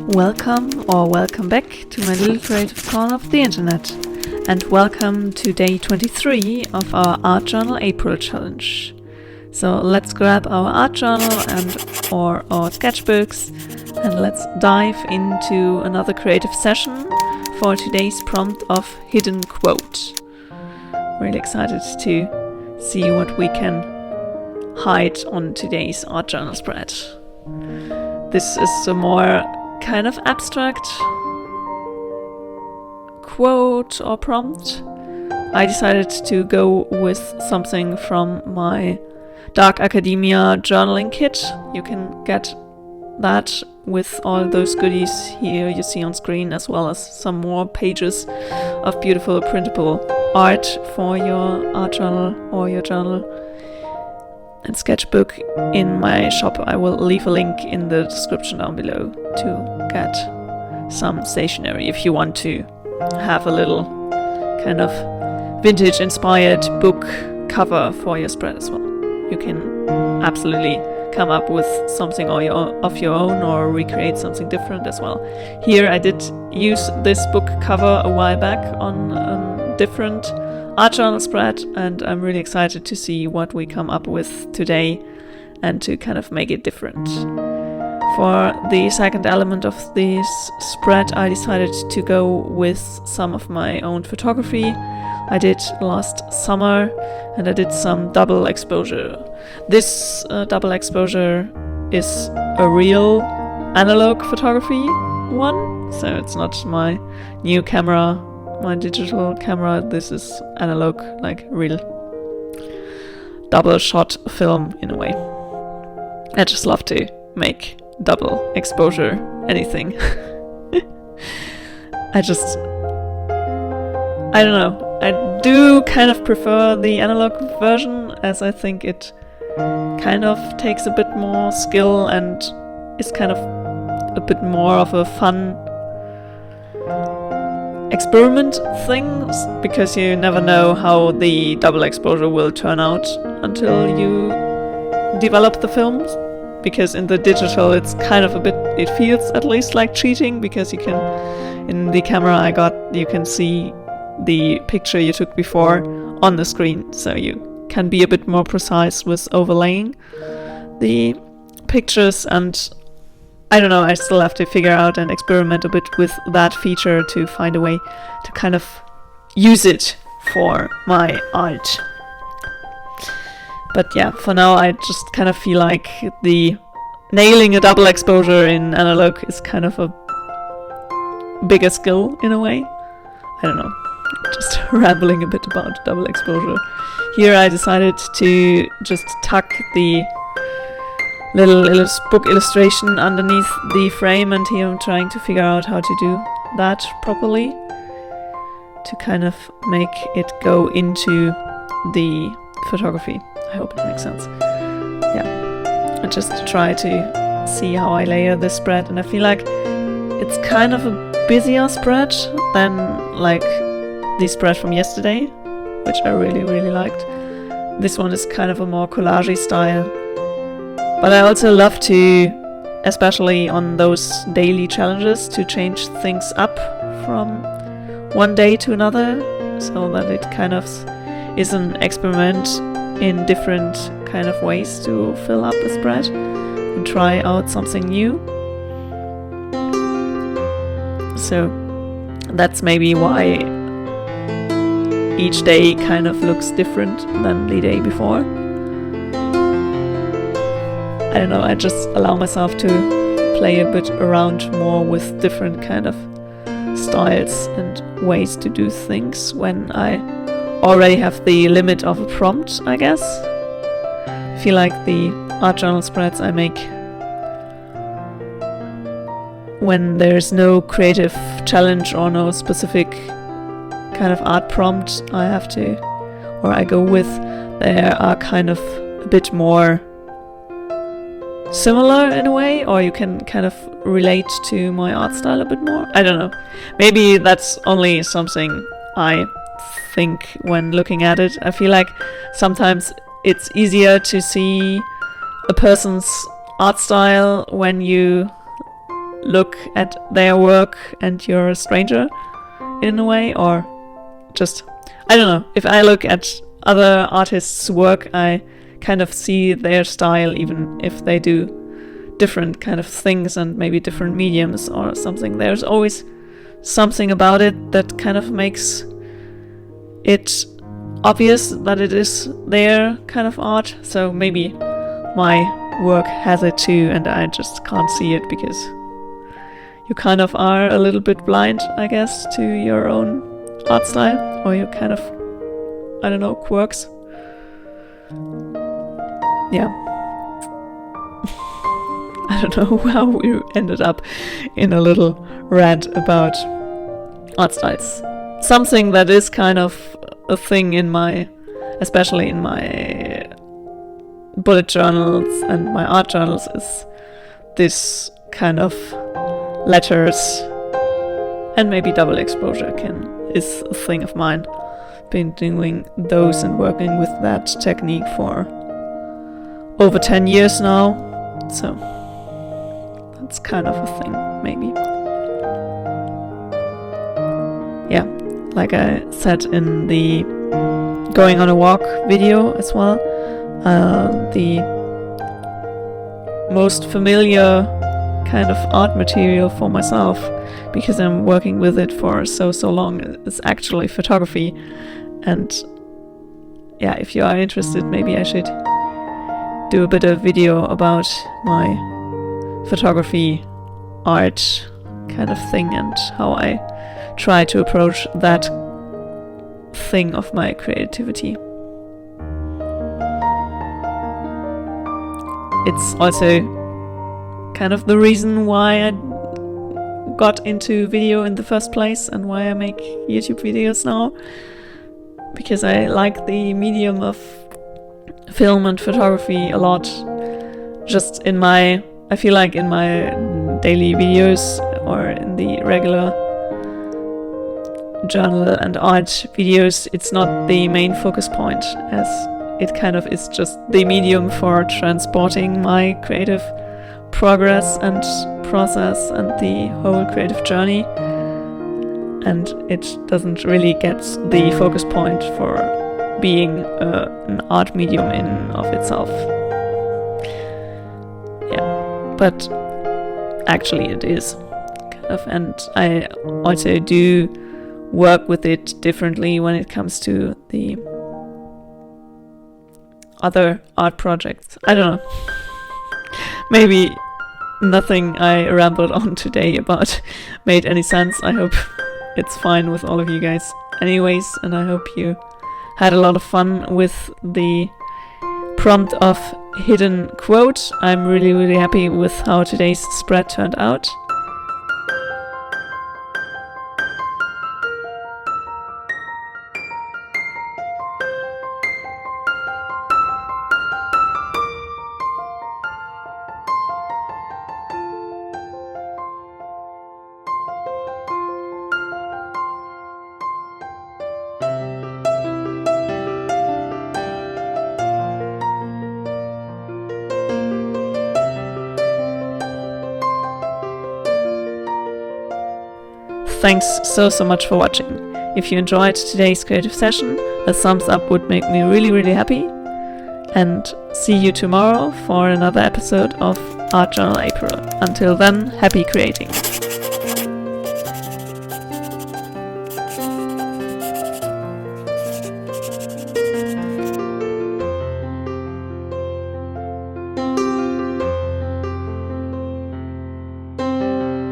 Welcome or welcome back to my little creative corner of the internet, and welcome to day 23 of our Art Journal April challenge. So let's grab our art journal or our sketchbooks and let's dive into another creative session for today's prompt of hidden quote. Really excited to see what we can hide on today's art journal spread. This is a more kind of abstract quote or prompt. I decided to go with something from my Dark Academia journaling kit. You can get that with all those goodies here you see on screen, as well as some more pages of beautiful printable art for your art journal or your journal and sketchbook in my shop. I will leave a link in the description down below to get some stationery if you want to have a little kind of vintage inspired book cover for your spread as well. You can absolutely come up with something of your own or recreate something different as well. Here I did use this book cover a while back on a different art journal spread, and I'm really excited to see what we come up with today and to kind of make it different. For the second element of this spread, I decided to go with some of my own photography I did last summer, and I did some double exposure. This double exposure is a real analog photography one, so it's not my new camera, my digital camera. This is analog, like real double shot film in a way. I just love to make double exposure anything. I don't know. I do kind of prefer the analog version, as I think it kind of takes a bit more skill and is kind of a bit more of a fun experiment thing, because you never know how the double exposure will turn out until you develop the films. Because in the digital it's kind of a bit, it feels at least like cheating, because you can, in the camera I got, you can see the picture you took before on the screen, so you can be a bit more precise with overlaying the pictures. And I don't know, I still have to figure out and experiment a bit with that feature to find a way to kind of use it for my art. But yeah, for now I just kind of feel like the nailing a double exposure in analog is kind of a bigger skill in a way. I don't know, just rambling a bit about double exposure. Here I decided to just tuck the little book illustration underneath the frame, and here I'm trying to figure out how to do that properly to kind of make it go into the photography. I hope it makes sense. Yeah, I just try to see how I layer this spread, and I feel like it's kind of a busier spread than like the spread from yesterday, which I really liked. This one is kind of a more collage style, but I also love to, especially on those daily challenges, to change things up from one day to another, so that it kind of is an experiment in different kind of ways to fill up a spread and try out something new. So that's maybe why each day kind of looks different than the day before. I don't know, I just allow myself to play a bit around more with different kind of styles and ways to do things when I already have the limit of a prompt, I guess. I feel like the art journal spreads I make when there's no creative challenge or no specific kind of art prompt I go with, they are kind of a bit more similar in a way, or you can kind of relate to my art style a bit more. I don't know. Maybe that's only something I think when looking at it. I feel like sometimes it's easier to see a person's art style when you look at their work and you're a stranger in a way, or just, I don't know, if I look at other artists' work, I kind of see their style, even if they do different kind of things and maybe different mediums or something. There's always something about it that kind of makes it obvious that it is their kind of art. So maybe my work has it too, and I just can't see it because you kind of are a little bit blind, I guess, to your own art style, or your kind of, I don't know, quirks. Yeah. I don't know how we ended up in a little rant about art styles. Something that is kind of a thing in my, especially in my bullet journals and my art journals, is this kind of letters, and maybe double exposure is a thing of mine. Been doing those and working with that technique for over 10 years now, so that's kind of a thing, maybe. Yeah, like I said in the going on a walk video as well, the most familiar kind of art material for myself, because I'm working with it for so long, is actually photography. And yeah, if you are interested, maybe I should do a bit of video about my photography art kind of thing and how I try to approach that thing of my creativity. It's also kind of the reason why I got into video in the first place and why I make YouTube videos now, because I like the medium of film and photography a lot. Just in my, I feel like in my daily videos or in the regular journal and art videos, it's not the main focus point, as it kind of is just the medium for transporting my creative progress and process and the whole creative journey, and it doesn't really get the focus point for being an art medium in of itself. Yeah, but actually it is kind of, and I also do work with it differently when it comes to the other art projects. I don't know. Maybe nothing I rambled on today about made any sense. I hope it's fine with all of you guys anyways, and I hope you had a lot of fun with the prompt of hidden quote. I'm really happy with how today's spread turned out. Thanks so much for watching. If you enjoyed today's creative session, a thumbs up would make me really happy. And see you tomorrow for another episode of Art Journal April. Until then, happy creating!